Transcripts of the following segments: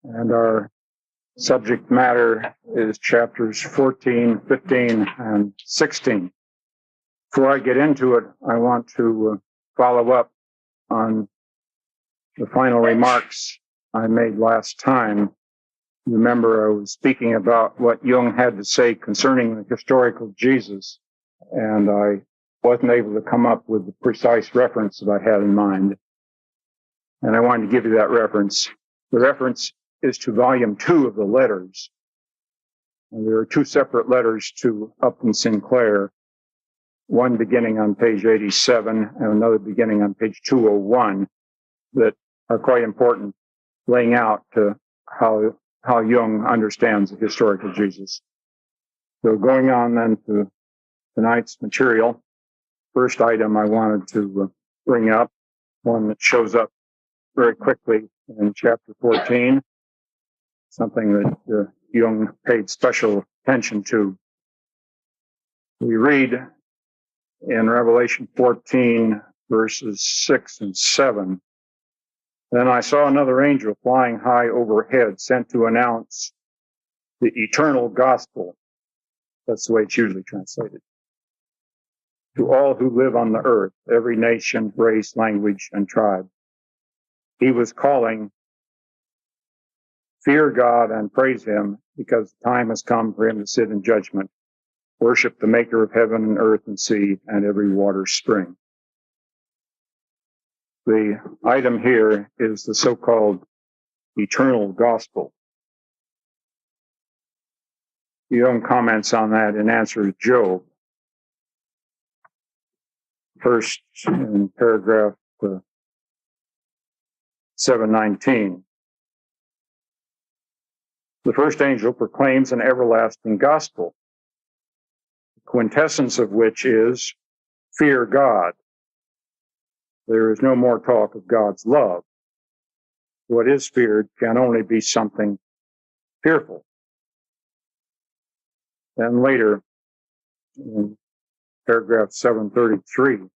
And our subject matter is chapters 14, 15, and 16. Before I get into it, I want to follow up on the final remarks I made last time. Remember, I was speaking about what Jung had to say concerning the historical Jesus, and I wasn't able to come up with the precise reference that I had in mind. And I wanted to give you that reference. The reference is to volume 2 of the letters. And there are 2 separate letters to Upton Sinclair, one beginning on page 87 and another beginning on page 201, that are quite important, laying out to how Jung understands the historical Jesus. So going on then to tonight's material, first item I wanted to bring up, one that shows up very quickly in chapter 14, something that Jung paid special attention to. We read in Revelation 14, verses 6 and 7, "Then I saw another angel flying high overhead, sent to announce the eternal gospel," that's the way it's usually translated, "to all who live on the earth, every nation, race, language, and tribe." He was calling, "Fear God and praise him, because the time has come for him to sit in judgment. Worship the maker of heaven and earth and sea and every water spring." The item here is the so-called eternal gospel. Jung comments on that in answer to Job. First, in paragraph 719. "The first angel proclaims an everlasting gospel, the quintessence of which is, fear God. There is no more talk of God's love. What is feared can only be something fearful." Then later, in paragraph 733,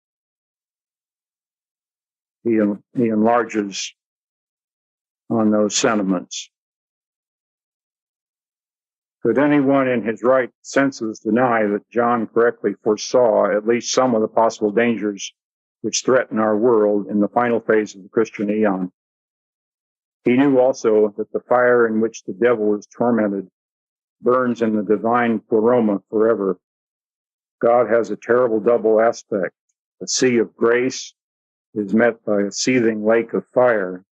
he enlarges on those sentiments. "Could anyone in his right senses deny that John correctly foresaw at least some of the possible dangers which threaten our world in the final phase of the Christian Aion? He knew also that the fire in which the devil is tormented burns in the divine pleroma forever. God has a terrible double aspect. The sea of grace is met by a seething lake of fire,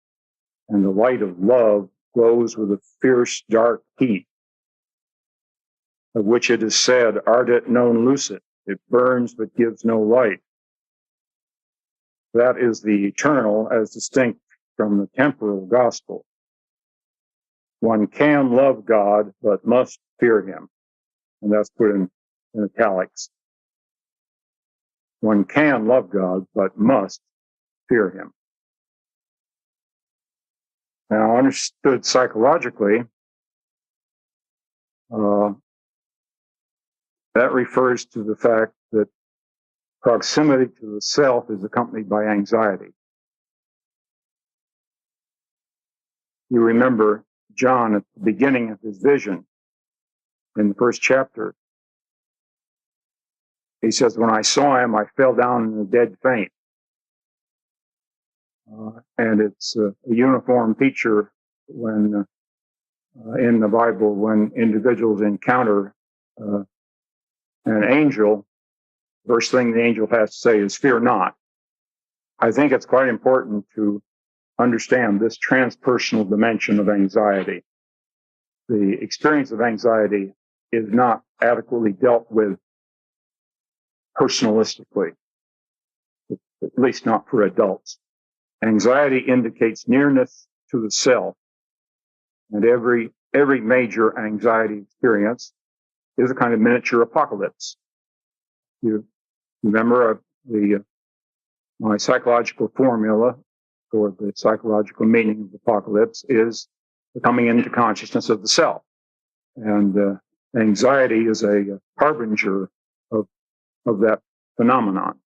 and the light of love glows with a fierce dark heat, of which it is said, ardent non lucet, it burns but gives no light. That is the eternal as distinct from the temporal gospel. One can love God, but must fear him." And that's put in italics. One can love God, but must fear him. Now, understood psychologically, that refers to the fact that proximity to the self is accompanied by anxiety. You remember John at the beginning of his vision in the first chapter. He says, "When I saw him, I fell down in a dead faint." And it's a uniform feature when in the Bible, when individuals encounter an angel, first thing the angel has to say is, "Fear not." I think it's quite important to understand this transpersonal dimension of anxiety. The experience of anxiety is not adequately dealt with personalistically, at least not for adults. Anxiety indicates nearness to the self, and every major anxiety experience is a kind of miniature apocalypse. You remember my psychological formula for the psychological meaning of apocalypse is the coming into consciousness of the self. And anxiety is a harbinger of that phenomenon.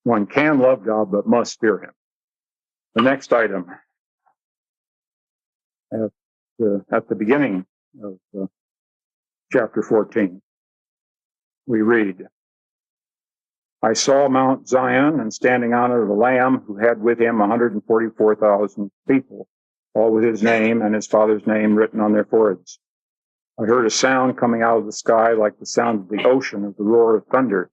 One can love God, but must fear him. The next item, at the beginning of chapter 14. We read, I saw Mount Zion, and standing on it the Lamb, who had with him 144,000 people, all with his name and his Father's name written on their foreheads. I heard a sound coming out of the sky like the sound of the ocean, of the roar of thunder.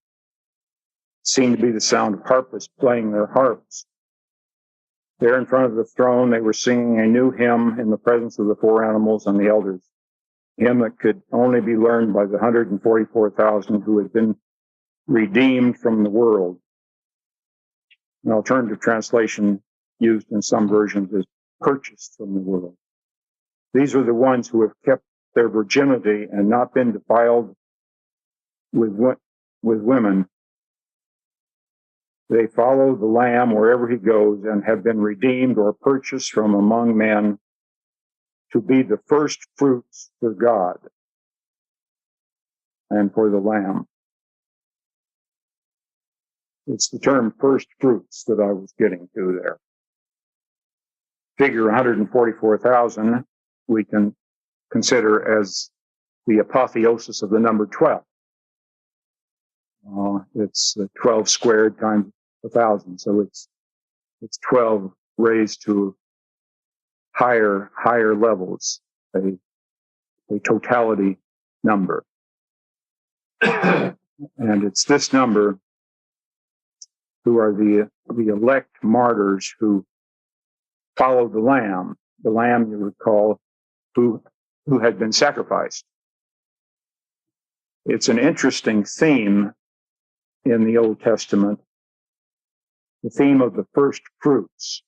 It seemed to be the sound of harpists playing their harps. There in front of the throne, they were singing a new hymn in the presence of the four animals and the elders, a hymn that could only be learned by the 144,000 who had been redeemed from the world. An alternative translation used in some versions is purchased from the world. These are the ones who have kept their virginity and not been defiled with women. They follow the Lamb wherever he goes and have been redeemed or purchased from among men to be the first fruits for God and for the Lamb. It's the term first fruits that I was getting to there. Figure 144,000 we can consider as the apotheosis of the number 12. It's 12 squared times 1,000, so it's 12 raised to higher levels, a totality number. And it's this number who are the elect martyrs who follow the Lamb you recall, who had been sacrificed. It's an interesting theme in the Old Testament, the theme of the first fruits.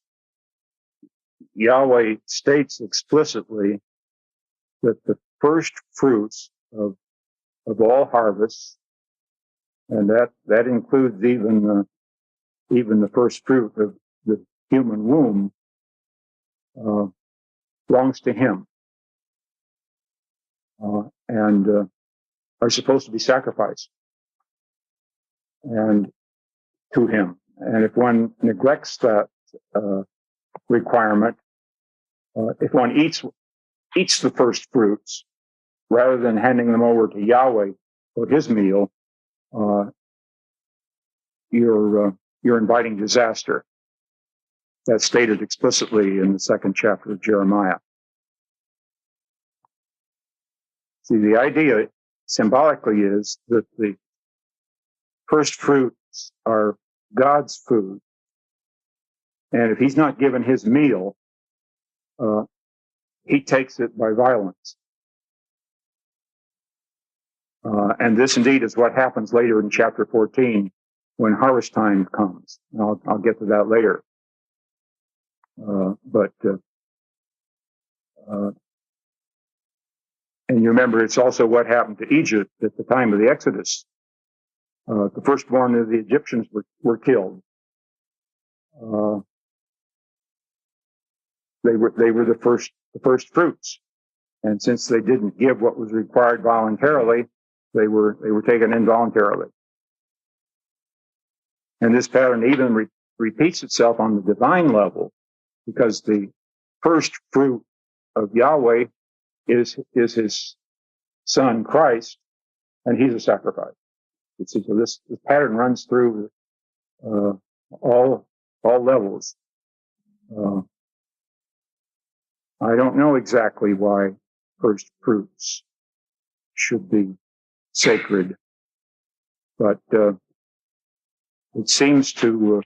Yahweh states explicitly that the first fruits of all harvests, and that includes even the first fruit of the human womb, belongs to him, and are supposed to be sacrificed and to him. And if one neglects that requirement, if one eats the first fruits rather than handing them over to Yahweh for his meal, you're inviting disaster. That's stated explicitly in the second chapter of Jeremiah. See, the idea symbolically is that the first fruits are God's food. And if he's not given his meal, he takes it by violence. And this indeed is what happens later in chapter 14 when harvest time comes. I'll get to that later. And you remember, it's also what happened to Egypt at the time of the Exodus. The firstborn of the Egyptians were killed. They were the first fruits, and since they didn't give what was required voluntarily, they were taken involuntarily. And this pattern even repeats itself on the divine level, because the first fruit of Yahweh is his son Christ, and he's a sacrifice. So this pattern runs through all levels. I don't know exactly why first fruits should be sacred, but it seems to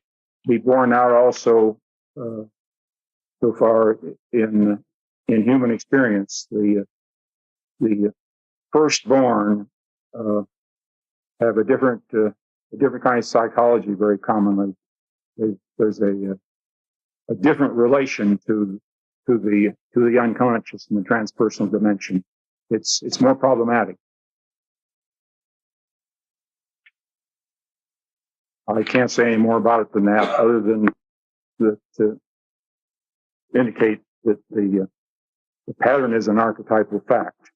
be borne out also so far in human experience. The firstborn have a different kind of psychology very commonly. There's a different relation to the unconscious and the transpersonal dimension. It's more problematic. I can't say any more about it than that, other than to indicate that the pattern is an archetypal fact.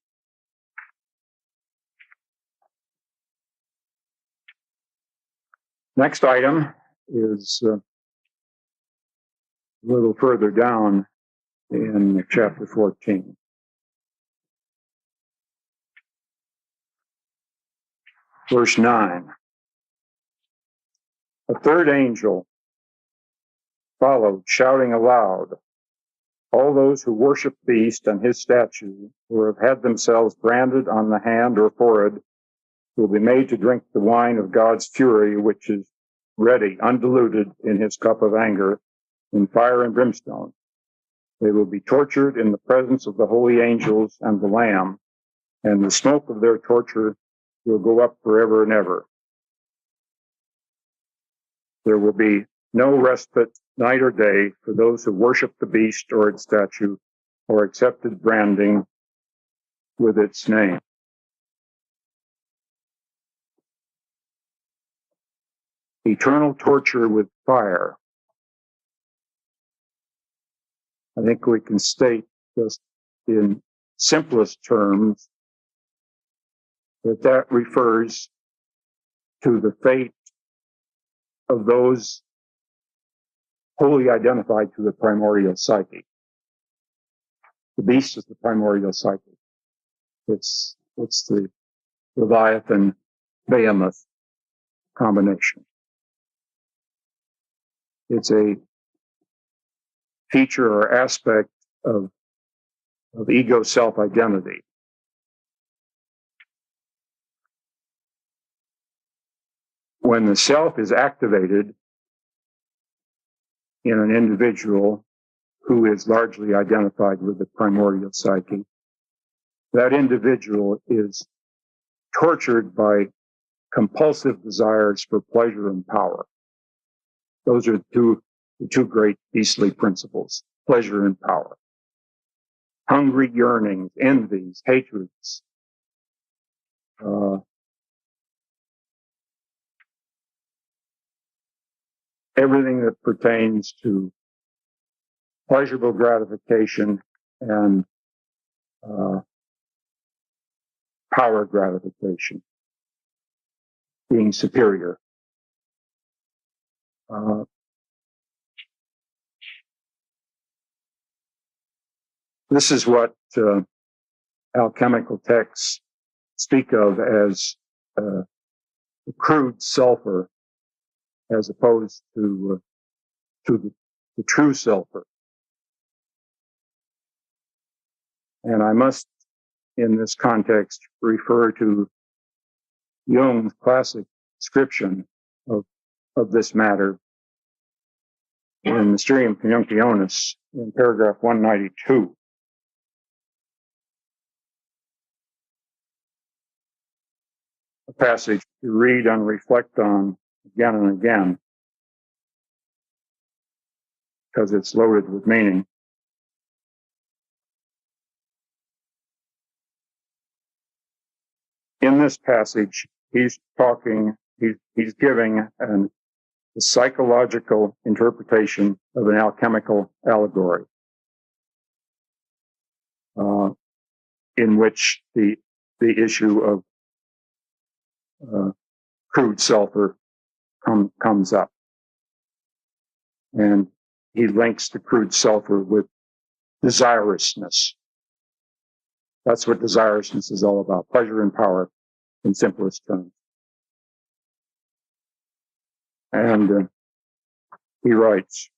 Next item is a little further down in chapter 14. Verse 9. A third angel followed, shouting aloud, all those who worship the beast and his statue, or have had themselves branded on the hand or forehead, will be made to drink the wine of God's fury, which is ready, undiluted in his cup of anger, in fire and brimstone. They will be tortured in the presence of the holy angels and the Lamb, and the smoke of their torture will go up forever and ever. There will be no respite, night or day, for those who worship the beast or its statue, or accepted branding with its name. Eternal torture with fire. I think we can state just in simplest terms that refers to the fate of those wholly identified to the primordial psyche. The beast is the primordial psyche. It's the Leviathan Behemoth combination. It's a feature or aspect of ego self-identity. When the self is activated in an individual who is largely identified with the primordial psyche, that individual is tortured by compulsive desires for pleasure and power. Those are the two great beastly principles, pleasure and power. Hungry yearnings, envies, hatreds, everything that pertains to pleasurable gratification and power gratification, being superior. This is what alchemical texts speak of as the crude sulfur, as opposed to the true sulfur. And I must, in this context, refer to Jung's classic description of this matter in Mysterium Conjunctionis in paragraph 192. A passage to read and reflect on again and again, because it's loaded with meaning. In this passage, he's giving a psychological interpretation of an alchemical allegory, in which the issue of crude sulfur comes up. And he links the crude sulfur with desirousness. That's what desirousness is all about, pleasure and power in simplest terms. And he writes,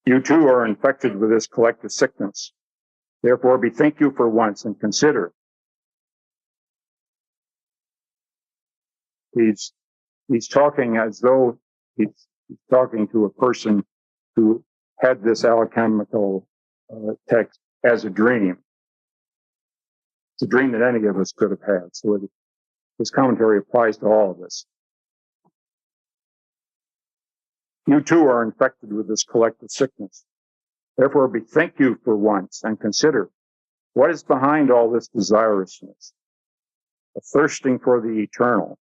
you too are infected with this collective sickness. Therefore, bethink you for once and consider. He's talking as though he's talking to a person who had this alchemical text as a dream. It's a dream that any of us could have had. So this commentary applies to all of us. You too are infected with this collective sickness. Therefore, bethink you for once and consider what is behind all this desirousness, a thirsting for the eternal,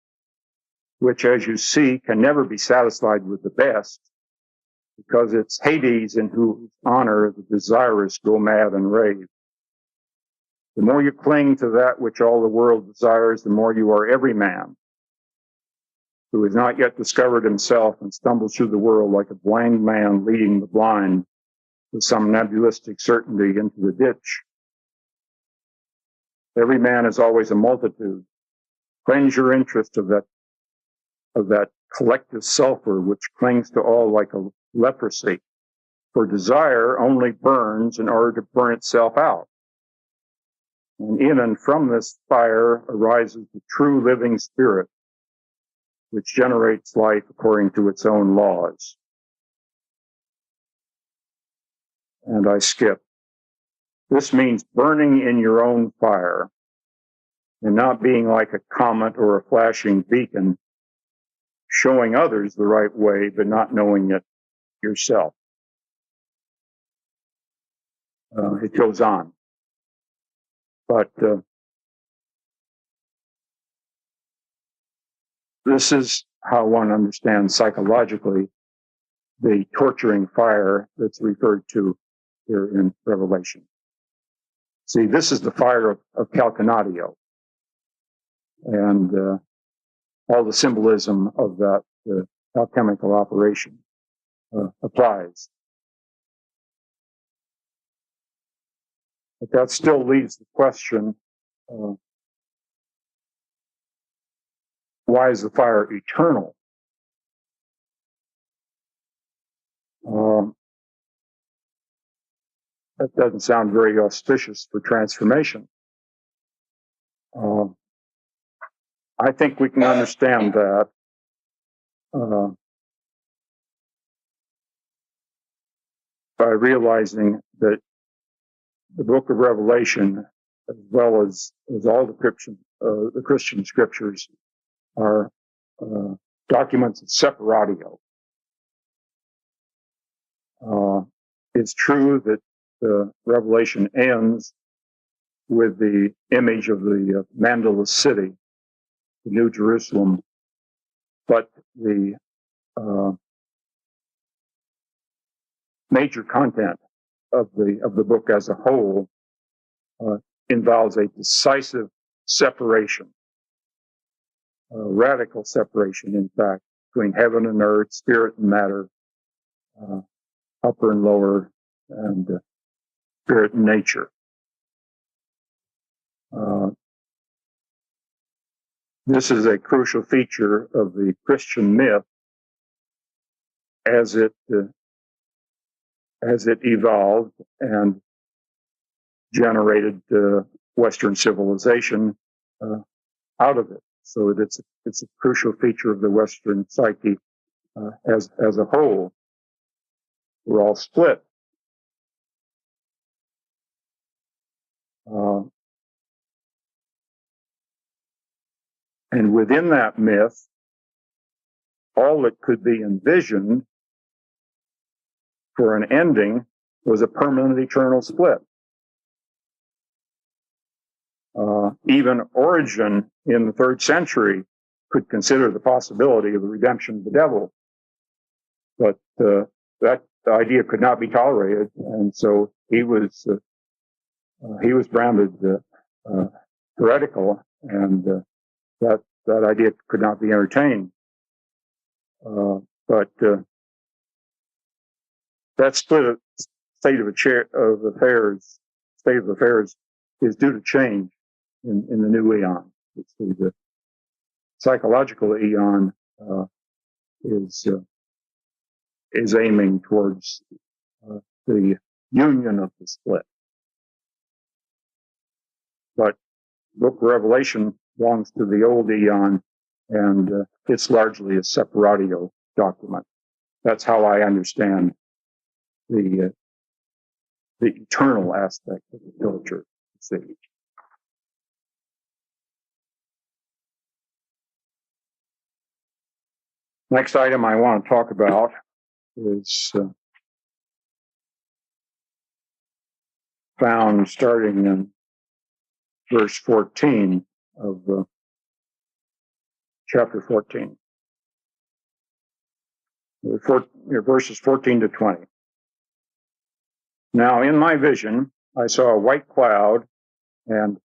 which, as you see, can never be satisfied with the best, because it's Hades in whose honor the desirous go mad and rave. The more you cling to that which all the world desires, the more you are every man who has not yet discovered himself and stumbles through the world like a blind man leading the blind with some nebulistic certainty into the ditch. Every man is always a multitude. Cleanse your interest of that collective sulfur which clings to all like a leprosy. For desire only burns in order to burn itself out. And in and from this fire arises the true living spirit, which generates life according to its own laws. And I skip. This means burning in your own fire and not being like a comet or a flashing beacon, showing others the right way, but not knowing it yourself. It goes on. But this is how one understands psychologically the torturing fire that's referred to here in Revelation. See, this is the fire of Calcanatio, and all the symbolism of that alchemical operation applies. But that still leaves the question, why is the fire eternal? That doesn't sound very auspicious for transformation. I think we can understand that by realizing that the book of Revelation, as well as all the Christian scriptures, are documents of separatio. It's true that Revelation ends with the image of the Mandala city, the New Jerusalem, but the major content of the book as a whole involves a decisive separation, a radical separation, in fact, between heaven and earth, spirit and matter, upper and lower, and spirit and nature. This is a crucial feature of the Christian myth as it evolved and generated Western civilization out of it. So that it's a crucial feature of the Western psyche as a whole. We're all split. And within that myth, all that could be envisioned for an ending was a permanent eternal split. Even Origen in the 3rd century could consider the possibility of the redemption of the devil. But that idea could not be tolerated, and so he was branded heretical, and that idea could not be entertained. But that state of affairs is due to change in the new Aeon. The psychological Aeon is aiming towards the union of the split. But Book of Revelation belongs to the old Aeon, and it's largely a separatio document. That's how I understand the eternal aspect of the literature. Next item I want to talk about is found starting in verse 14 of chapter 14. Verses 14 to 20. Now in my vision, I saw a white cloud, and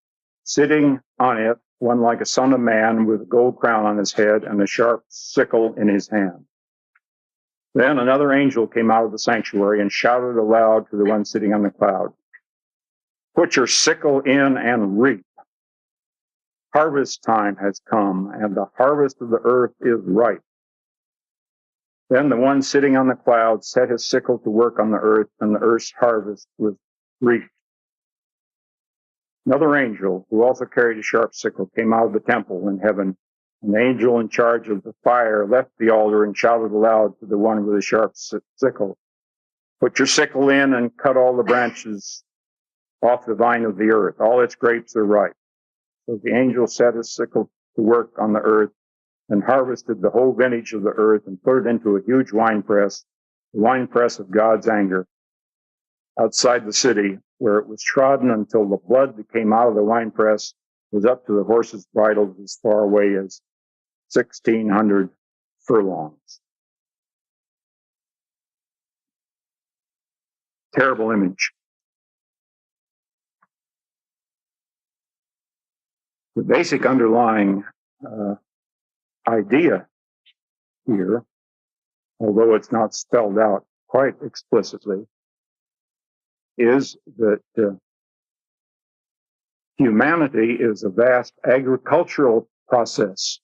sitting on it, one like a son of man with a gold crown on his head and a sharp sickle in his hand. Then another angel came out of the sanctuary and shouted aloud to the one sitting on the cloud, "Put your sickle in and reap. Harvest time has come, and the harvest of the earth is ripe." Then the one sitting on the cloud set his sickle to work on the earth, and the earth's harvest was reaped. Another angel, who also carried a sharp sickle, came out of the temple in heaven. An angel in charge of the fire left the altar and shouted aloud to the one with the sharp sickle, "Put your sickle in and cut all the branches off the vine of the earth. All its grapes are ripe." So the angel set his sickle to work on the earth and harvested the whole vintage of the earth and put it into a huge winepress, the winepress of God's anger, outside the city, where it was trodden until the blood that came out of the winepress was up to the horses' bridles as far away as 1,600 furlongs. Terrible image. The basic underlying idea here, although it's not spelled out quite explicitly, is that humanity is a vast agricultural process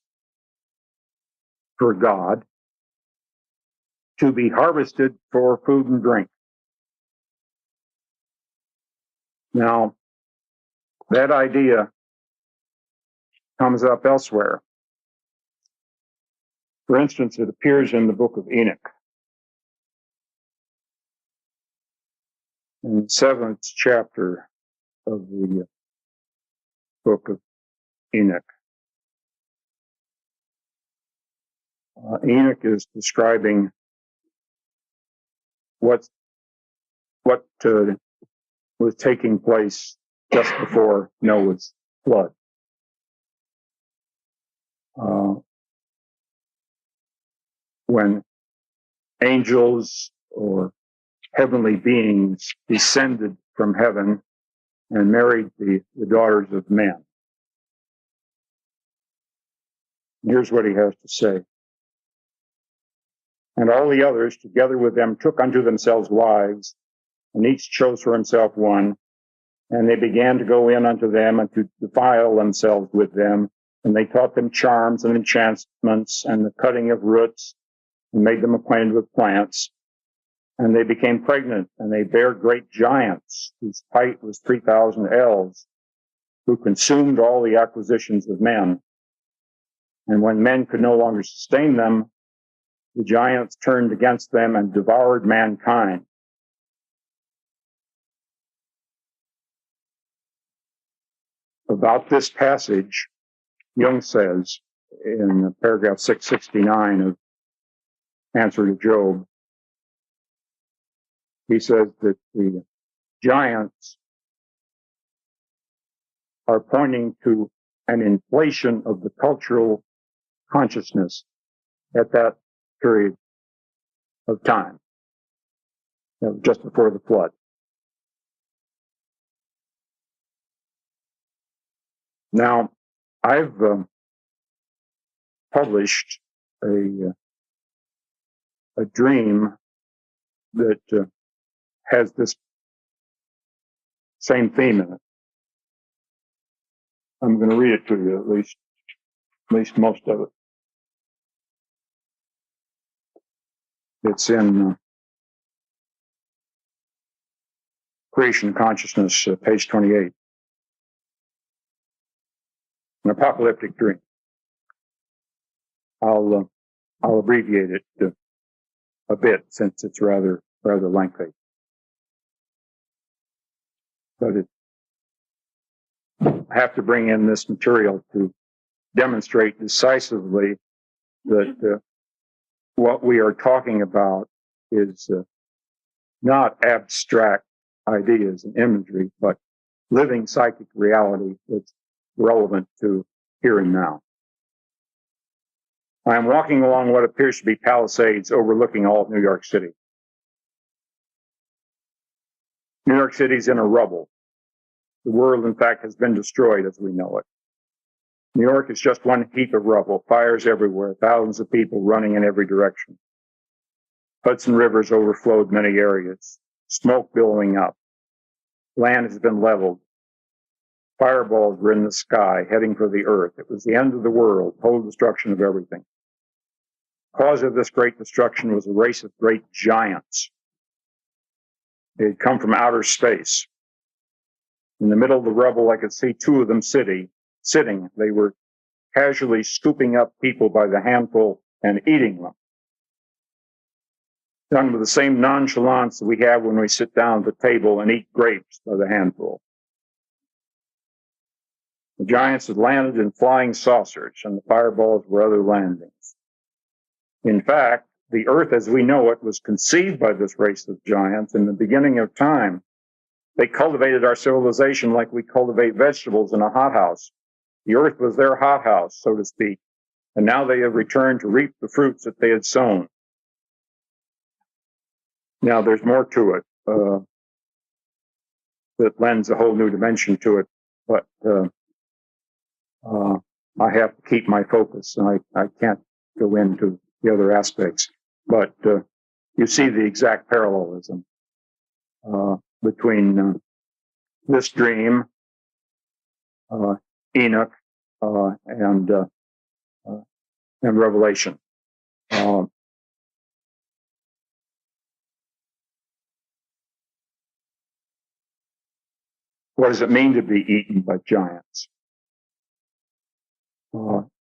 for God to be harvested for food and drink. Now, that idea comes up elsewhere. For instance, it appears in the book of Enoch. In the 7th chapter of the book of Enoch. Enoch is describing what was taking place just before Noah's flood. When angels or heavenly beings descended from heaven and married the daughters of men. Here's what he has to say. "And all the others, together with them, took unto themselves wives, and each chose for himself one. And they began to go in unto them and to defile themselves with them. And they taught them charms and enchantments and the cutting of roots, and made them acquainted with plants. And they became pregnant, and they bare great giants, whose height was 3,000 ells, who consumed all the acquisitions of men. And when men could no longer sustain them, the giants turned against them and devoured mankind. About this passage, Jung says in paragraph 669 of Answer to Job, he says that the giants are pointing to an inflation of the cultural consciousness at that period of time, just before the flood. Now, I've published a dream that has this same theme in it. I'm going to read it to you, at least most of it. It's in Creation Consciousness, page 28. An apocalyptic dream. I'll abbreviate it a bit since it's rather lengthy. But I have to bring in this material to demonstrate decisively that what we are talking about is not abstract ideas and imagery, but living psychic reality that's relevant to here and now. I am walking along what appears to be palisades overlooking all of New York City. New York City is in a rubble. The world, in fact, has been destroyed as we know it. New York is just one heap of rubble, fires everywhere, thousands of people running in every direction. Hudson rivers overflowed many areas. Smoke billowing up. Land has been leveled. Fireballs were in the sky, heading for the earth. It was the end of the world, total destruction of everything. Cause of this great destruction was a race of great giants. They had come from outer space. In the middle of the rubble, I could see two of them sitting. They were casually scooping up people by the handful and eating them. Done with the same nonchalance that we have when we sit down at the table and eat grapes by the handful. The giants had landed in flying saucers, and the fireballs were other landings. In fact, the earth as we know it was conceived by this race of giants in the beginning of time. They cultivated our civilization like we cultivate vegetables in a hothouse. The earth was their hothouse, so to speak, and now they have returned to reap the fruits that they had sown. Now, there's more to it that lends a whole new dimension to it, but I have to keep my focus, and I can't go into the other aspects. But you see the exact parallelism between this dream, Enoch, and Revelation. What does it mean to be eaten by giants?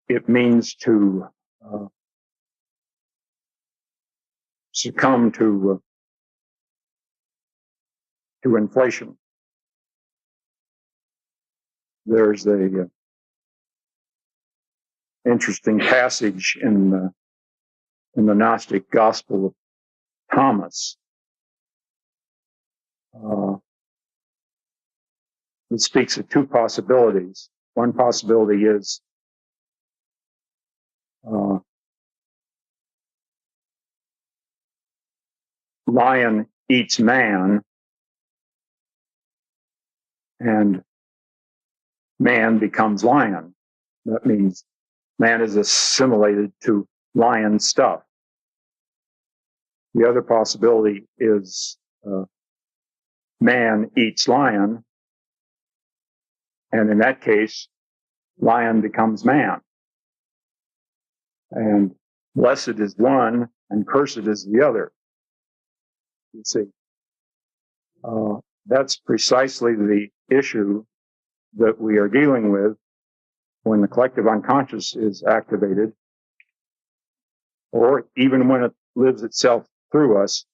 It means to succumb to inflation. There's a interesting passage in the Gnostic Gospel of Thomas. It speaks of two possibilities. One possibility is lion eats man, and man becomes lion. That means man is assimilated to lion stuff. The other possibility is man eats lion, and in that case, lion becomes man. And blessed is one, and cursed is the other. You see, that's precisely the issue that we are dealing with when the collective unconscious is activated, or even when it lives itself through us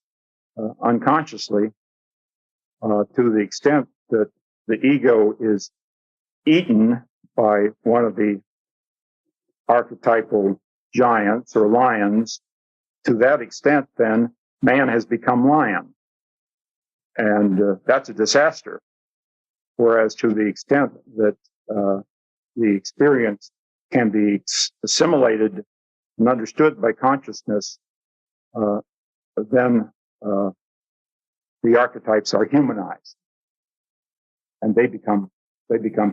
unconsciously, to the extent that the ego is eaten by one of the archetypal giants or lions. To that extent, then, man has become lion. And that's a disaster. Whereas to the extent that the experience can be assimilated and understood by consciousness, then the archetypes are humanized, and they become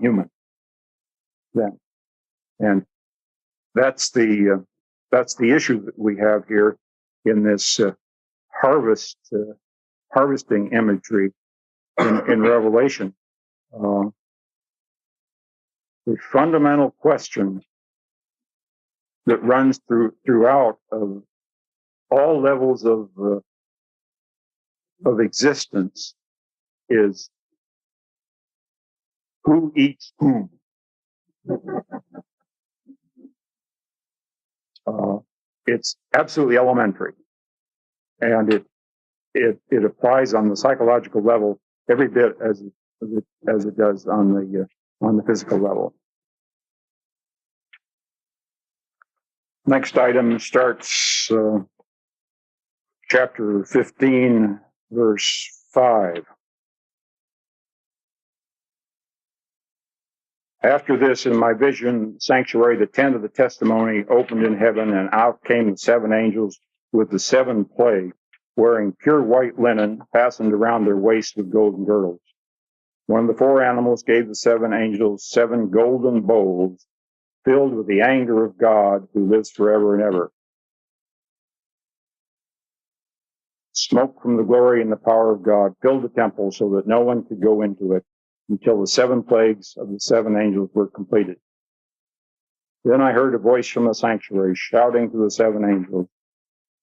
human then. And that's the issue that we have here in this harvesting imagery in Revelation. The fundamental question that runs throughout of all levels of existence is who eats whom. It's absolutely elementary, and it applies on the psychological level every bit as it does on the physical level. Next item starts chapter 15, verse 5. After this, in my vision, sanctuary, the tent of the testimony opened in heaven, and out came the seven angels with the seven plagues, wearing pure white linen, fastened around their waists with golden girdles. One of the four animals gave the seven angels 7 golden bowls, filled with the anger of God, who lives forever and ever. smoke from the glory and the power of God filled the temple so that no one could go into it until the 7 plagues of the 7 angels were completed. Then I heard a voice from the sanctuary shouting to the 7 angels,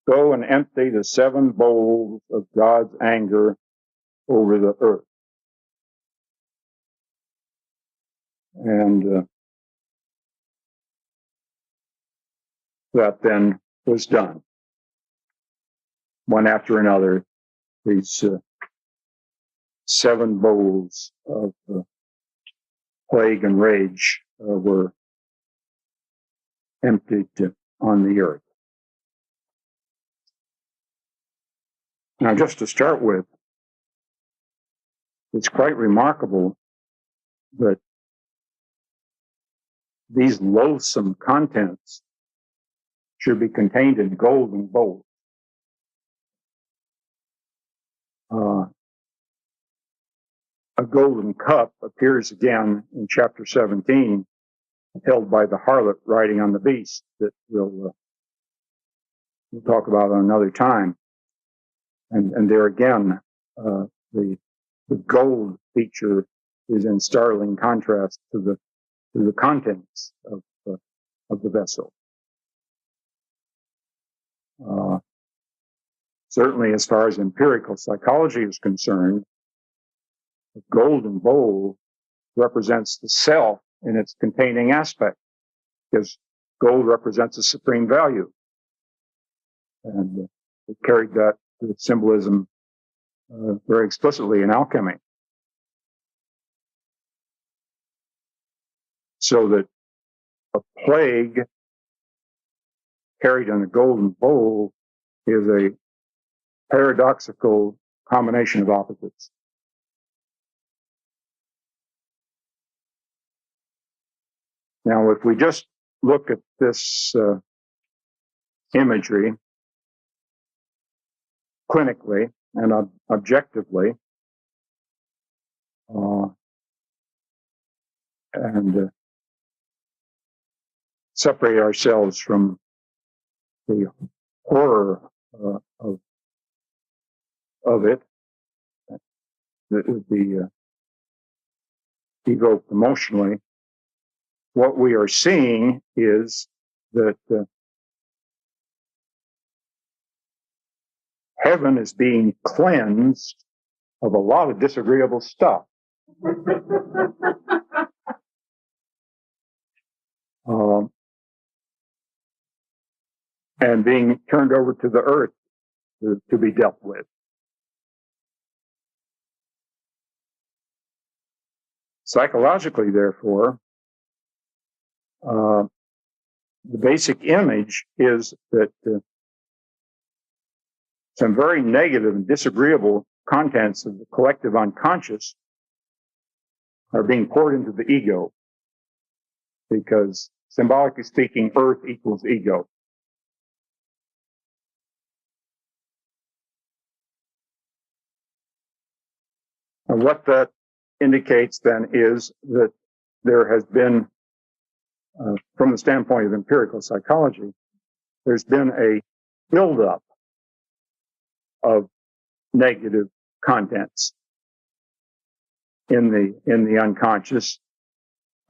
"Go and empty the 7 bowls of God's anger over the earth." And that then was done. One after another, these 7 bowls of plague and rage were emptied on the earth. Now, just to start with, it's quite remarkable that these loathsome contents should be contained in golden bowls. A golden cup appears again in chapter 17, held by the harlot riding on the beast, that we'll talk about another time. And there again, the gold feature is in startling contrast to the contents of the vessel. Certainly, as far as empirical psychology is concerned, the golden bowl represents the self in its containing aspect, because gold represents a supreme value. And it carried that symbolism very explicitly in alchemy. So that a plague carried in a golden bowl is a paradoxical combination of opposites. Now, if we just look at this imagery clinically and objectively, and separate ourselves from the horror of it that would be evoked emotionally, what we are seeing is that heaven is being cleansed of a lot of disagreeable stuff. And being turned over to the earth to be dealt with. Psychologically, therefore, the basic image is that some very negative and disagreeable contents of the collective unconscious are being poured into the ego, because symbolically speaking, earth equals ego. And what that indicates then is that there has been, from the standpoint of empirical psychology, there's been a buildup of negative contents in the unconscious,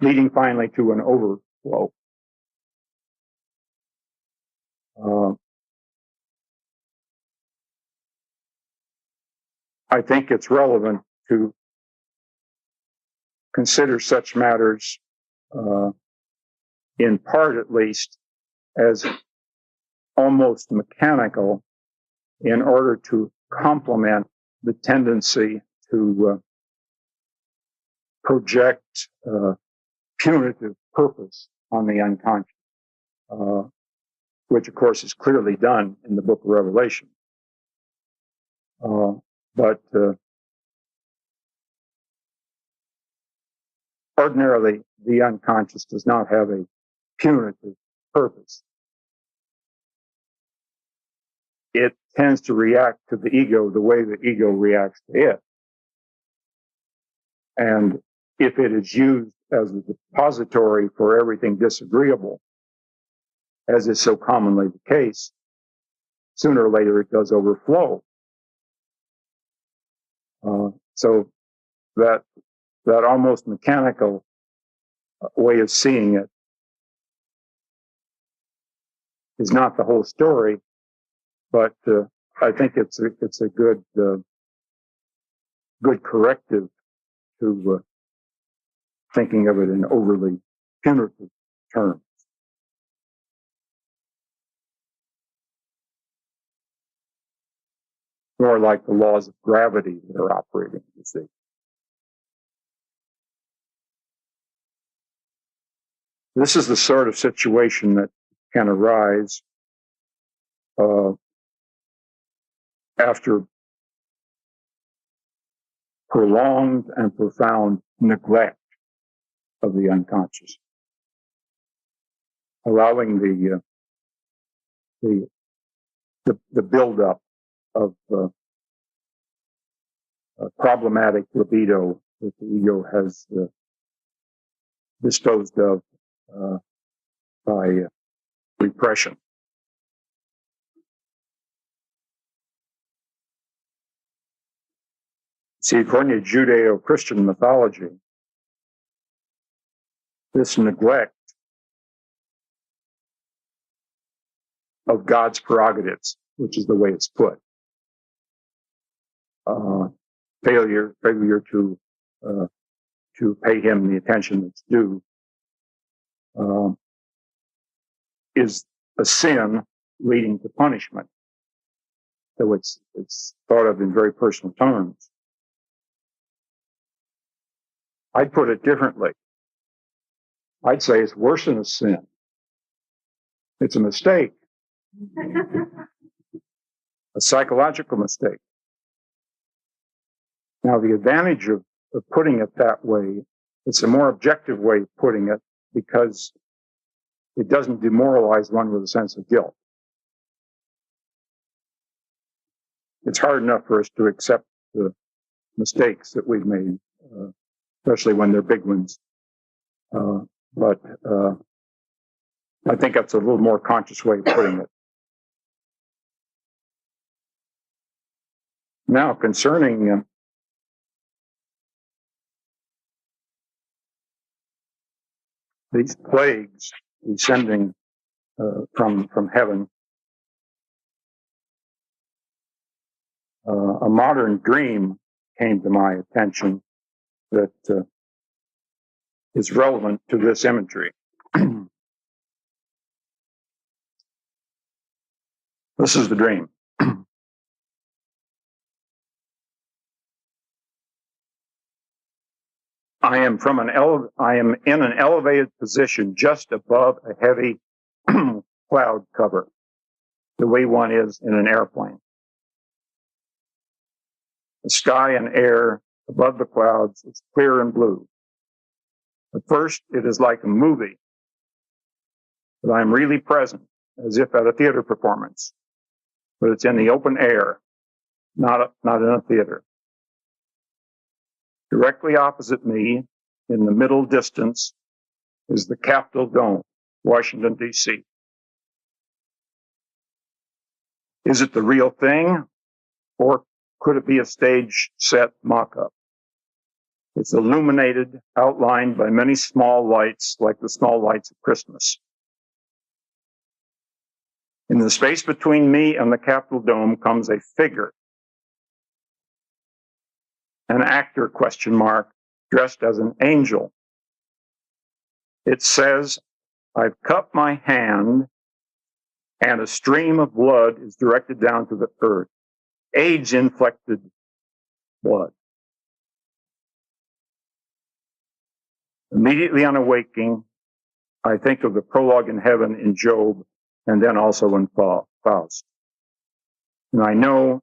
leading finally to an overflow. I think it's relevant to consider such matters, in part at least, as almost mechanical in order to complement the tendency to project punitive purpose on the unconscious, which of course is clearly done in the book of Revelation. But ordinarily, the unconscious does not have a punitive purpose. It tends to react to the ego the way the ego reacts to it. And if it is used as a depository for everything disagreeable, as is so commonly the case, sooner or later it does overflow So that almost mechanical way of seeing it is not the whole story, but I think it's a good corrective to thinking of it in overly punitive terms. More like the laws of gravity that are operating, you see. This is the sort of situation that can arise after prolonged and profound neglect of the unconscious, allowing the buildup of problematic libido that the ego has disposed of by repression. See, according to Judeo-Christian mythology, this neglect of God's prerogatives, which is the way it's put, failure to pay him the attention that's due, is a sin leading to punishment. So it's thought of in very personal terms. I'd put it differently. I'd say it's worse than a sin. It's a mistake. A psychological mistake. Now, the advantage of putting it that way, it's a more objective way of putting it because it doesn't demoralize one with a sense of guilt. It's hard enough for us to accept the mistakes that we've made, especially when they're big ones. But I think that's a little more conscious way of putting it. Now, concerning these plagues descending from heaven, a modern dream came to my attention that is relevant to this imagery. This is the dream. I am in an elevated position just above a heavy cloud cover, the way one is in an airplane. The sky and air above the clouds is clear and blue. At first, it is like a movie, but I'm really present, as if at a theater performance. But it's in the open air, not in a theater. Directly opposite me, in the middle distance, is the Capitol Dome, Washington, D.C. Is it the real thing, or could it be a stage set mock-up? It's illuminated, outlined by many small lights, like the small lights of Christmas. In the space between me and the Capitol Dome comes a figure, an actor, ? Dressed as an angel. It says, I've cut my hand, and a stream of blood is directed down to the earth. AIDS-inflected blood. Immediately on awaking, I think of the prologue in heaven in Job, and then also in Faust. And I know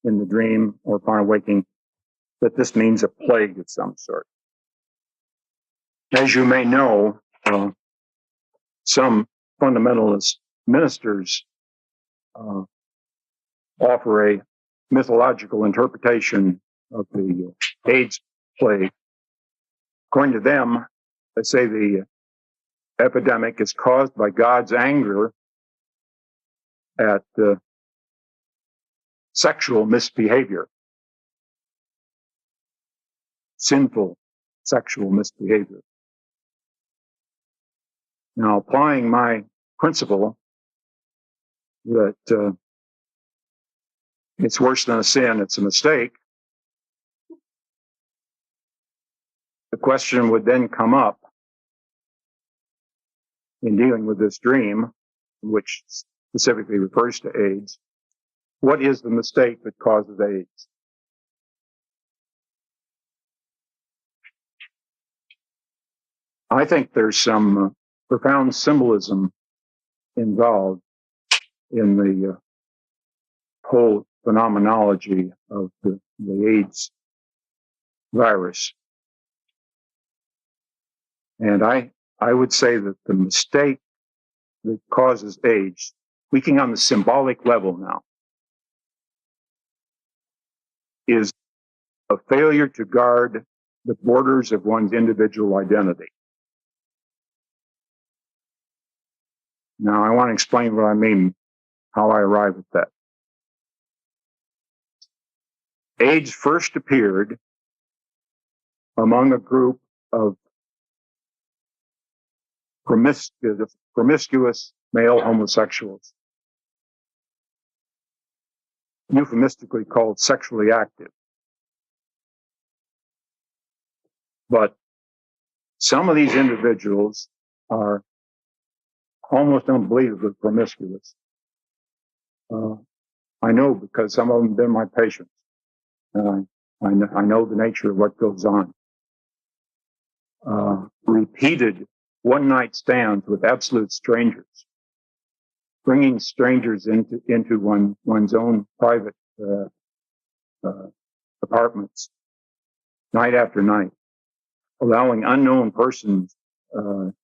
in the dream or upon awaking that this means a plague of some sort. As you may know, some fundamentalist ministers offer a mythological interpretation of the AIDS plague. According to them, they say the epidemic is caused by God's anger at sexual misbehavior. sinful sexual misbehavior. Now, applying my principle that it's worse than a sin, it's a mistake, the question would then come up in dealing with this dream, which specifically refers to AIDS. What is the mistake that causes AIDS? I think there's some profound symbolism involved in the whole phenomenology of the AIDS virus. And I would say that the mistake that causes AIDS, speaking on the symbolic level now, is a failure to guard the borders of one's individual identity. Now, I want to explain what I mean, how I arrive at that. AIDS first appeared among a group of promiscuous male homosexuals, euphemistically called sexually active. But some of these individuals are almost unbelievably promiscuous. I know because some of them have been my patients. I know the nature of what goes on. Repeated one-night stands with absolute strangers, bringing strangers into one's own private apartments, night after night, allowing unknown persons to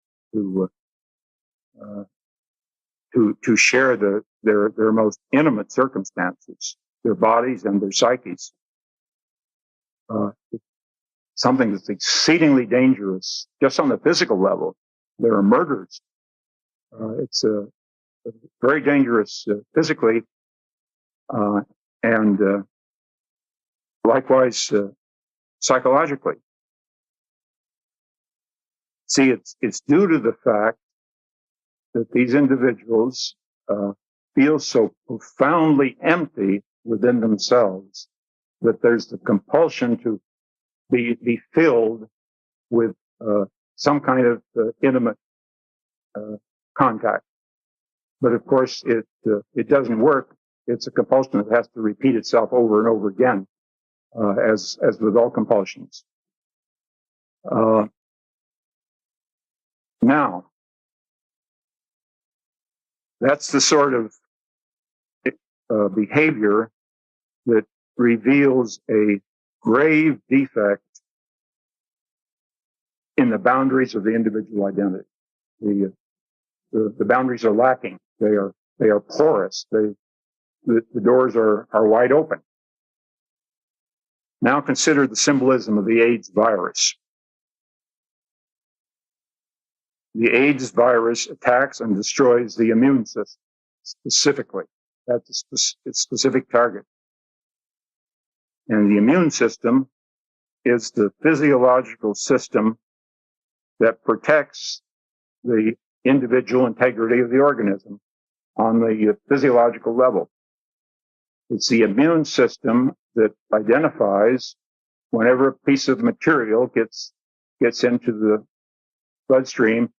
share their most intimate circumstances, their bodies and their psyches. Something that's exceedingly dangerous, just on the physical level. There are murders. It's very dangerous physically, and likewise psychologically. See, it's due to the fact that these individuals feel so profoundly empty within themselves that there's the compulsion to be filled with some kind of intimate contact. But of course, it doesn't work. It's a compulsion that has to repeat itself over and over again, as with all compulsions. Now, that's the sort of behavior that reveals a grave defect in the boundaries of the individual identity. The boundaries are lacking. They are porous. The doors are wide open. Now consider the symbolism of the AIDS virus. The AIDS virus attacks and destroys the immune system specifically. That's its specific target. And the immune system is the physiological system that protects the individual integrity of the organism on the physiological level. It's the immune system that identifies whenever a piece of material gets into the bloodstream,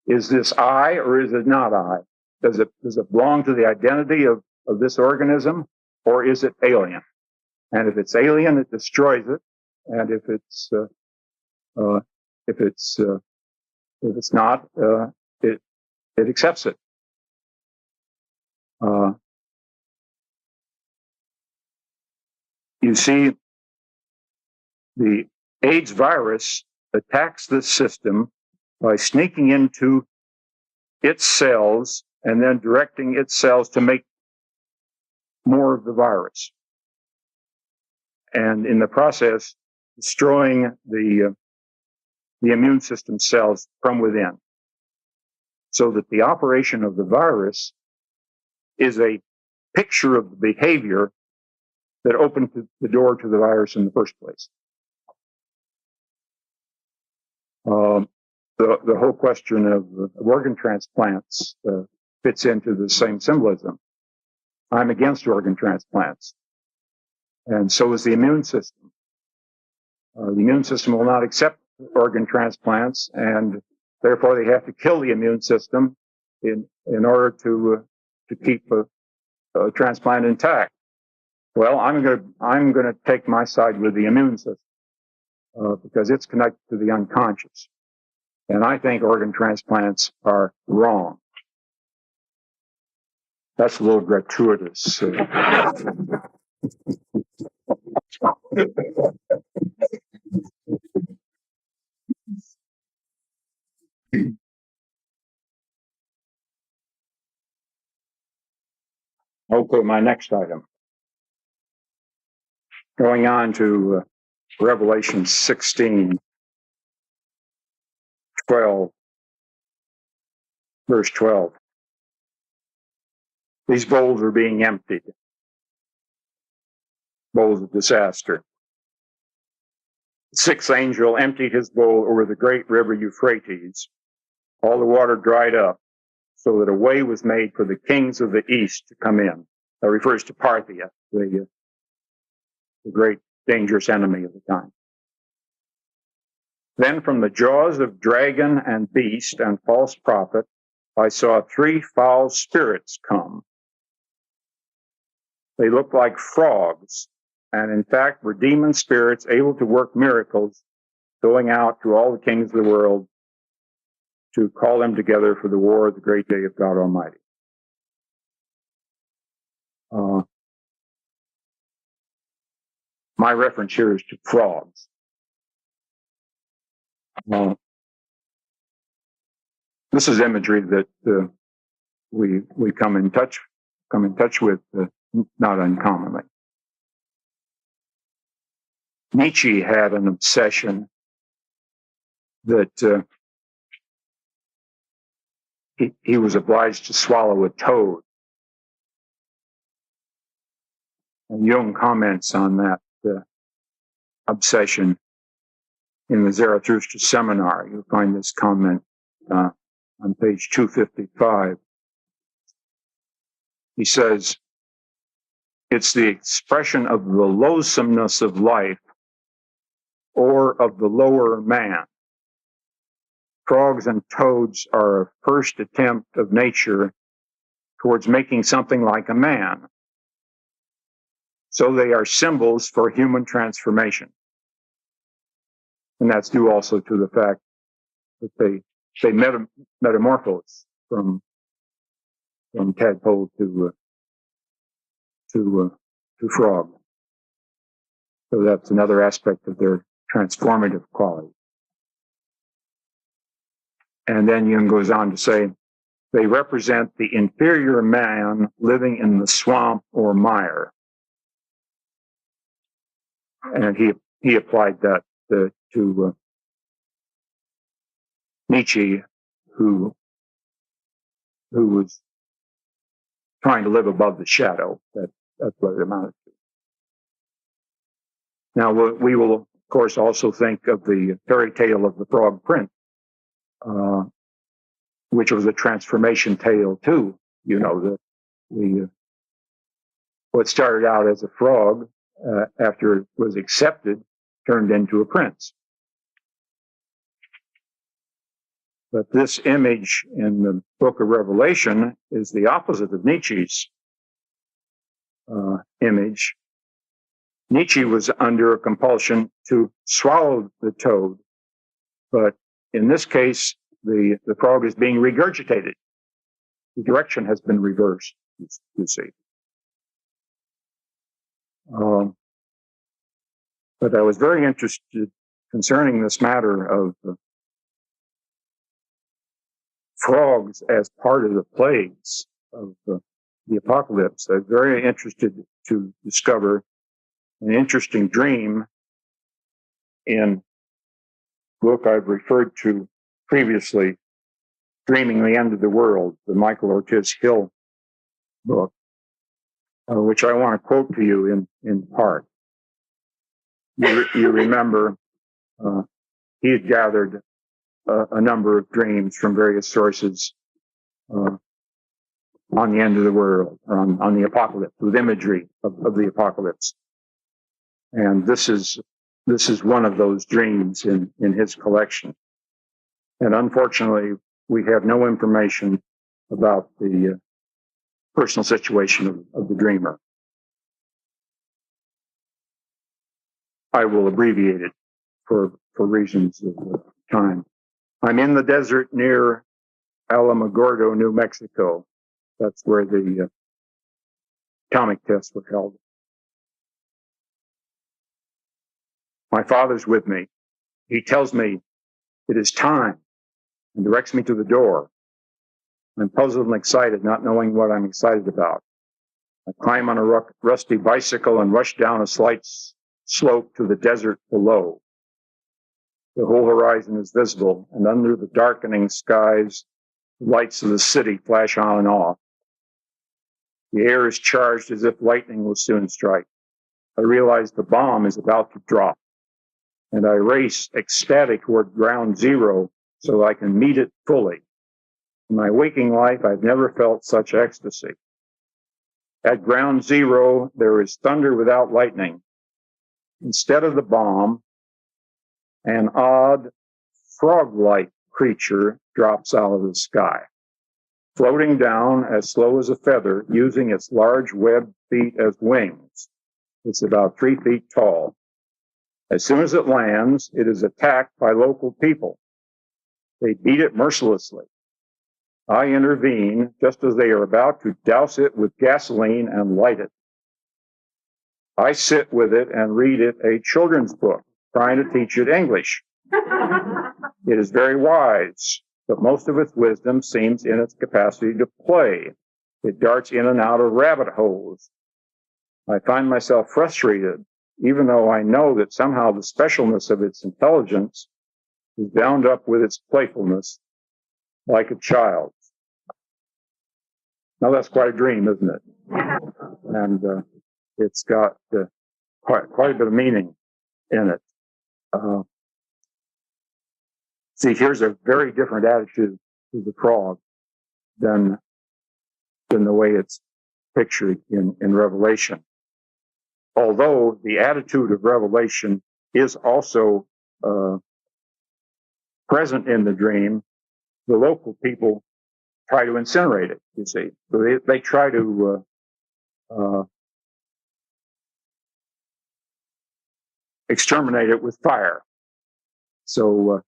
is this I or is it not I? Does it belong to the identity of this organism, or is it alien? And if it's alien, it destroys it. And if it's not, it accepts it. You see, the AIDS virus attacks this system by sneaking into its cells and then directing its cells to make more of the virus. And in the process, destroying the immune system cells from within. So that the operation of the virus is a picture of the behavior that opened the door to the virus in the first place. The whole question of organ transplants fits into the same symbolism. I'm against organ transplants, and so is the immune system. The immune system will not accept organ transplants, and therefore they have to kill the immune system in order to keep a transplant intact. Well, I'm going to take my side with the immune system because it's connected to the unconscious, and I think organ transplants are wrong. That's a little gratuitous. Okay, my next item. Going on to Revelation 16, 12, verse 12. These bowls are being emptied. Bowls of disaster. The sixth angel emptied his bowl over the great river Euphrates. All the water dried up, so that a way was made for the kings of the east to come in. That refers to Parthia, the great dangerous enemy of the time. Then from the jaws of dragon and beast and false prophet, I saw three foul spirits come. They looked like frogs, and in fact were demon spirits able to work miracles, going out to all the kings of the world to call them together for the war of the great day of God Almighty. My reference here is to frogs. This is imagery that we come in touch with not uncommonly. Nietzsche had an obsession that he was obliged to swallow a toad. And Jung comments on that obsession in the Zarathustra seminar. You'll find this comment on page 255. He says, it's the expression of the loathsomeness of life or of the lower man. Frogs and toads are a first attempt of nature towards making something like a man. So they are symbols for human transformation. And that's due also to the fact that they metamorphose from tadpole to frog. So that's another aspect of their transformative quality. And then Jung goes on to say, they represent the inferior man living in the swamp or mire. And he applied that to Nietzsche, who was trying to live above the shadow. That's what it amounted to. Now, we will, of course, also think of the fairy tale of the Frog Prince, which was a transformation tale, too. You know, what started out as a frog, after it was accepted, turned into a prince. But this image in the book of Revelation is the opposite of Nietzsche's image. Nietzsche was under a compulsion to swallow the toad, but in this case, the frog is being regurgitated. The direction has been reversed, you see. But I was very interested concerning this matter of frogs as part of the plagues of the apocalypse. I was very interested to discover an interesting dream in a book I've referred to previously, Dreaming the End of the World, the Michael Ortiz Hill book, which I want to quote to you in part. You remember he had gathered a number of dreams from various sources on the end of the world, or on the apocalypse, with imagery of the apocalypse. And this is one of those dreams in his collection. And unfortunately, we have no information about the personal situation of the dreamer. I will abbreviate it for reasons of time. I'm in the desert near Alamogordo, New Mexico. That's where the atomic tests were held. My father's with me. He tells me it is time and directs me to the door. I'm puzzled and excited, not knowing what I'm excited about. I climb on a rusty bicycle and rush down a slight slope to the desert below. The whole horizon is visible, and under the darkening skies, the lights of the city flash on and off. The air is charged as if lightning will soon strike. I realize the bomb is about to drop, and I race ecstatic toward ground zero so I can meet it fully. In my waking life, I've never felt such ecstasy. At ground zero, there is thunder without lightning. Instead of the bomb, an odd frog-like creature drops out of the sky, floating down as slow as a feather, using its large webbed feet as wings. It's about 3 feet tall. As soon as it lands, it is attacked by local people. They beat it mercilessly. I intervene just as they are about to douse it with gasoline and light it. I sit with it and read it a children's book, trying to teach it English. It is very wise, but most of its wisdom seems in its capacity to play. It darts in and out of rabbit holes. I find myself frustrated, even though I know that somehow the specialness of its intelligence is bound up with its playfulness, like a child's. Now that's quite a dream, isn't it? And it's got quite a bit of meaning in it. See, here's a very different attitude to the frog than the way it's pictured in Revelation. Although the attitude of Revelation is also present in the dream, the local people try to incinerate it, you see. So they try to exterminate it with fire. So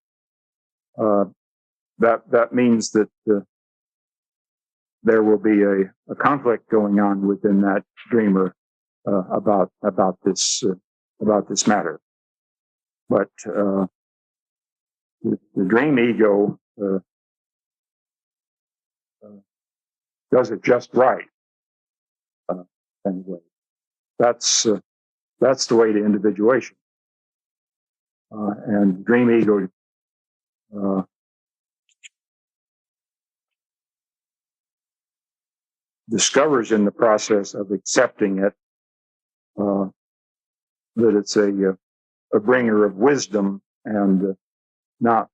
that means that there will be a conflict going on within that dreamer about this matter. But the dream ego does it just right. Anyway, that's the way to individuation. And dream ego discovers in the process of accepting it that it's a bringer of wisdom and not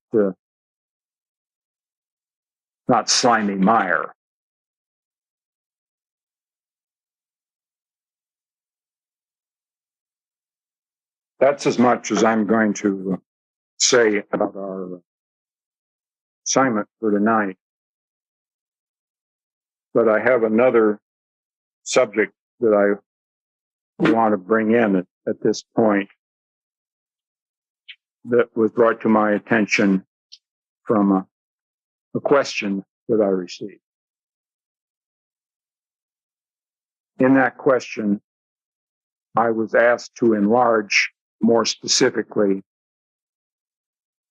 slimy mire. That's as much as I'm going to say about our assignment for tonight. But I have another subject that I want to bring in at this point that was brought to my attention from a question that I received. In that question, I was asked to enlarge more specifically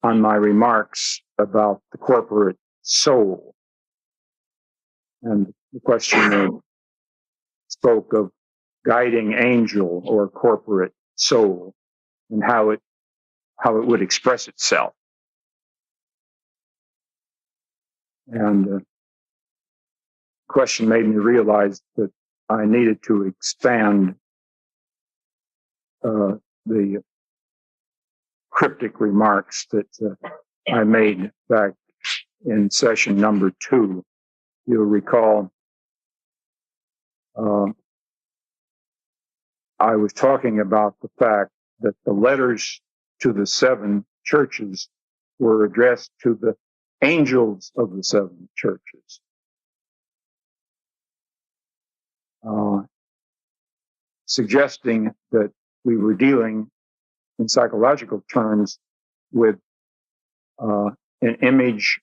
on my remarks about the corporate soul. And the question spoke of guiding angel or corporate soul and how it would express itself. And the question made me realize that I needed to expand the cryptic remarks that I made back in session number 2. You'll recall I was talking about the fact that the letters to the 7 churches were addressed to the angels of the 7 churches. Suggesting that we were dealing in psychological terms with an image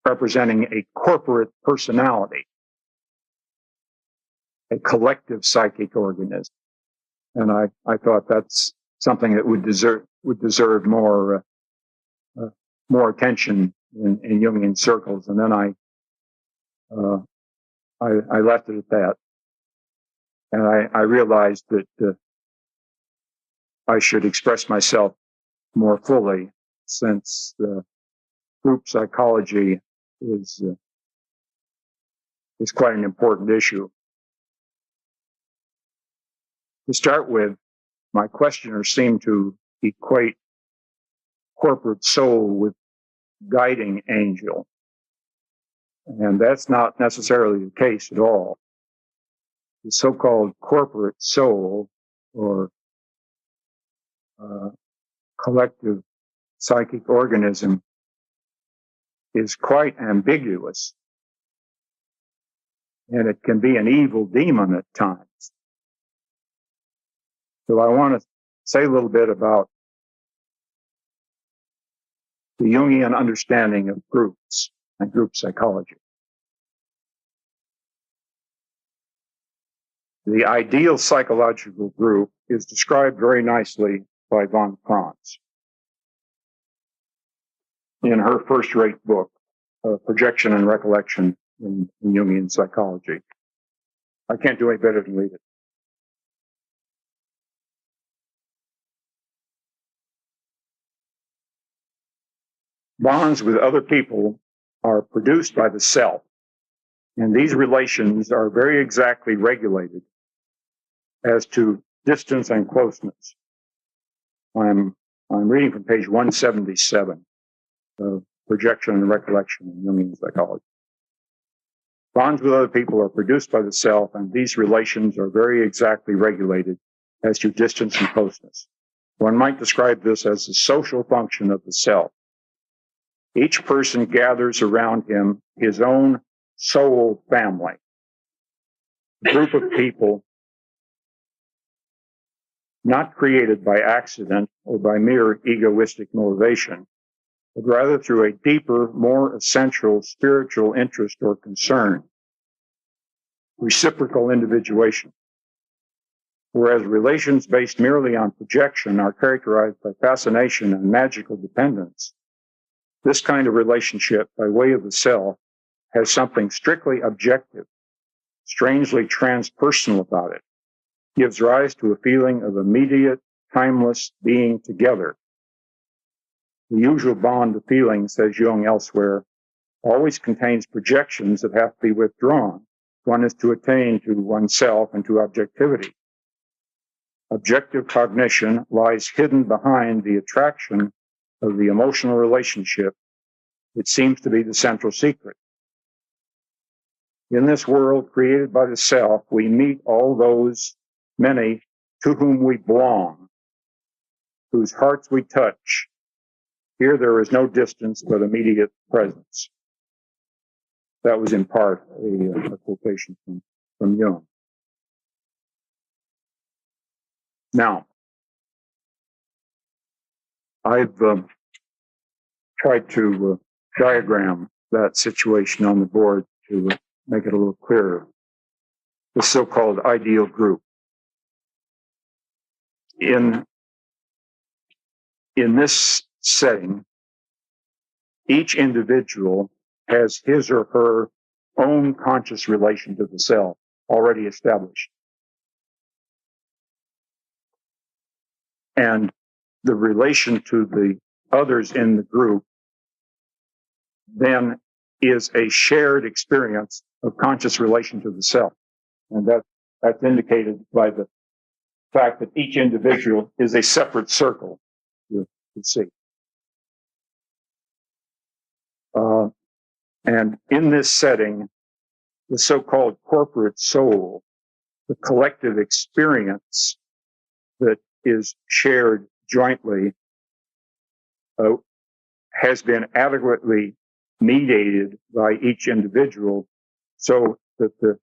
representing a corporate personality, a collective psychic organism. And I thought that's something that would deserve more attention in Jungian circles. And then I left it at that. And I realized that I should express myself more fully, since group psychology is quite an important issue. To start with, my questioner seemed to equate corporate soul with guiding angel. And that's not necessarily the case at all. The so-called corporate soul, or collective psychic organism, is quite ambiguous. And it can be an evil demon at times. So I want to say a little bit about the Jungian understanding of groups and group psychology. The ideal psychological group is described very nicely by von Franz in her first-rate book, Projection and Recollection in Jungian Psychology. I can't do any better than read it. Bonds with other people are produced by the self, and these relations are very exactly regulated as to distance and closeness. I'm reading from page 177 of Projection and Recollection in Jungian Psychology. Bonds with other people are produced by the self, and these relations are very exactly regulated as to distance and closeness. One might describe this as the social function of the self. Each person gathers around him his own soul family, a group of people not created by accident or by mere egoistic motivation, but rather through a deeper, more essential spiritual interest or concern, reciprocal individuation. Whereas relations based merely on projection are characterized by fascination and magical dependence, this kind of relationship by way of the self has something strictly objective, strangely transpersonal about it, gives rise to a feeling of immediate, timeless being together. The usual bond of feeling, says Jung elsewhere, always contains projections that have to be withdrawn. One is to attain to oneself and to objectivity. Objective cognition lies hidden behind the attraction of the emotional relationship. It seems to be the central secret. In this world created by the self, we meet all those many to whom we belong, whose hearts we touch. Here there is no distance but immediate presence. That was in part a quotation from Jung. Now, I've tried to diagram that situation on the board to make it a little clearer. The so-called ideal group. In this setting, each individual has his or her own conscious relation to the self already established. And the relation to the others in the group then is a shared experience of conscious relation to the self. And that's indicated by the fact that each individual is a separate circle, you see. And in this setting, the so-called corporate soul, the collective experience that is shared jointly, has been adequately mediated by each individual, so that the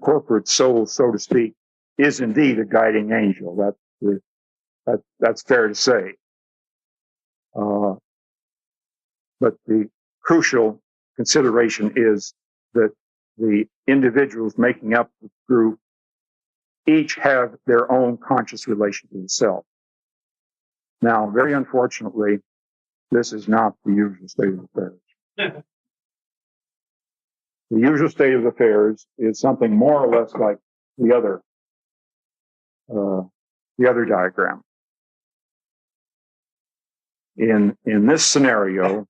corporate soul, so to speak, is indeed a guiding angel. That's fair to say. But the crucial consideration is that the individuals making up the group each have their own conscious relation to the self. Now, very unfortunately, this is not the usual state of affairs. The usual state of affairs is something more or less like the other diagram. In this scenario,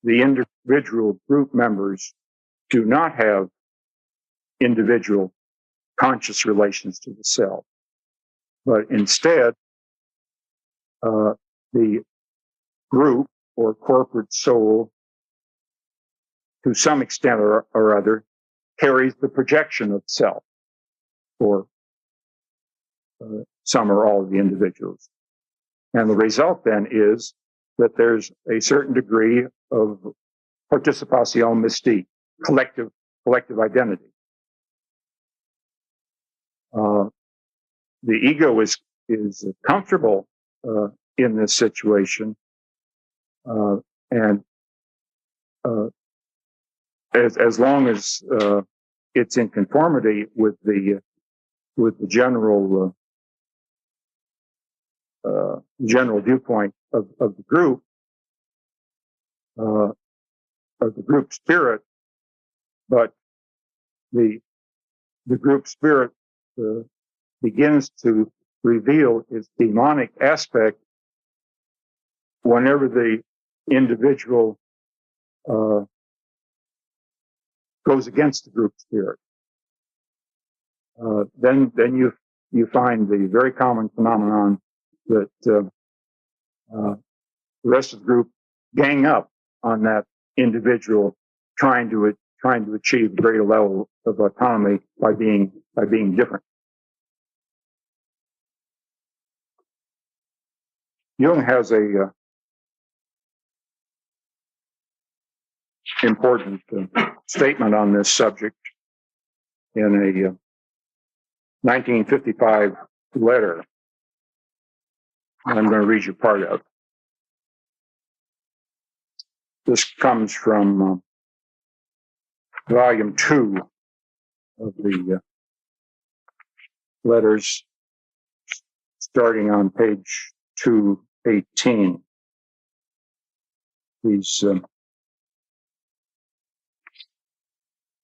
the individual group members do not have individual conscious relations to the self, but instead, the group or corporate soul, to some extent or other, carries the projection of self for some or all of the individuals. And the result then is that there's a certain degree of participation mystique, collective identity. The ego is comfortable in this situation, and as long as it's in conformity with the general viewpoint of the group, of the group spirit, but the group spirit begins to reveal its demonic aspect whenever the individual goes against the group spirit. Then you find the very common phenomenon that the rest of the group gang up on that individual, trying to achieve a greater level of autonomy by being different. Jung has a important statement on this subject in a 1955 letter. I'm going to read you part of it. This comes from volume 2 of the letters, starting on page 218. He's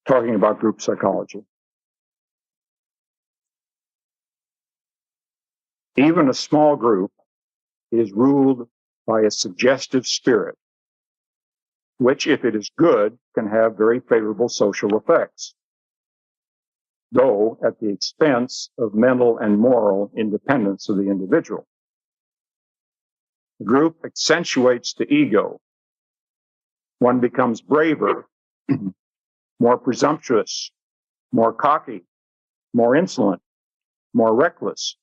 talking about group psychology. Even a small group is ruled by a suggestive spirit, which, if it is good, can have very favorable social effects, though at the expense of mental and moral independence of the individual. The group accentuates the ego. One becomes braver, more presumptuous, more cocky, more insolent, more reckless.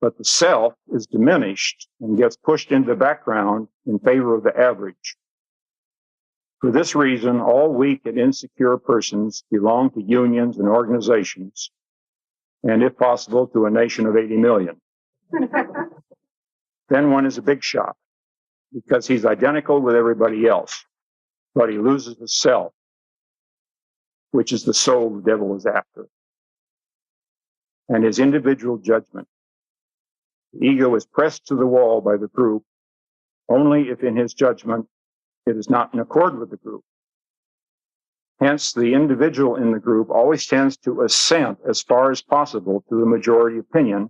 But the self is diminished and gets pushed into the background in favor of the average. For this reason, all weak and insecure persons belong to unions and organizations, and if possible, to a nation of 80 million. Then one is a big shot, because he's identical with everybody else, but he loses the self, which is the soul the devil is after, and his individual judgment. The ego is pressed to the wall by the group only if, in his judgment, it is not in accord with the group. Hence, the individual in the group always tends to assent as far as possible to the majority opinion,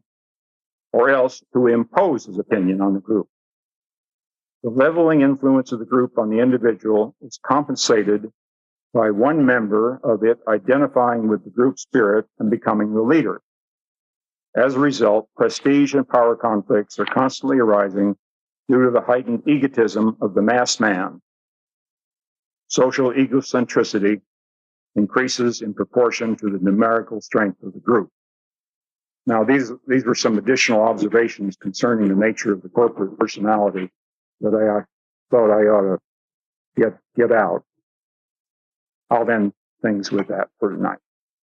or else to impose his opinion on the group. The leveling influence of the group on the individual is compensated by one member of it identifying with the group spirit and becoming the leader. As a result, prestige and power conflicts are constantly arising due to the heightened egotism of the mass man. Social egocentricity increases in proportion to the numerical strength of the group. Now, these were some additional observations concerning the nature of the corporate personality that I thought I ought to get out. I'll end things with that for tonight.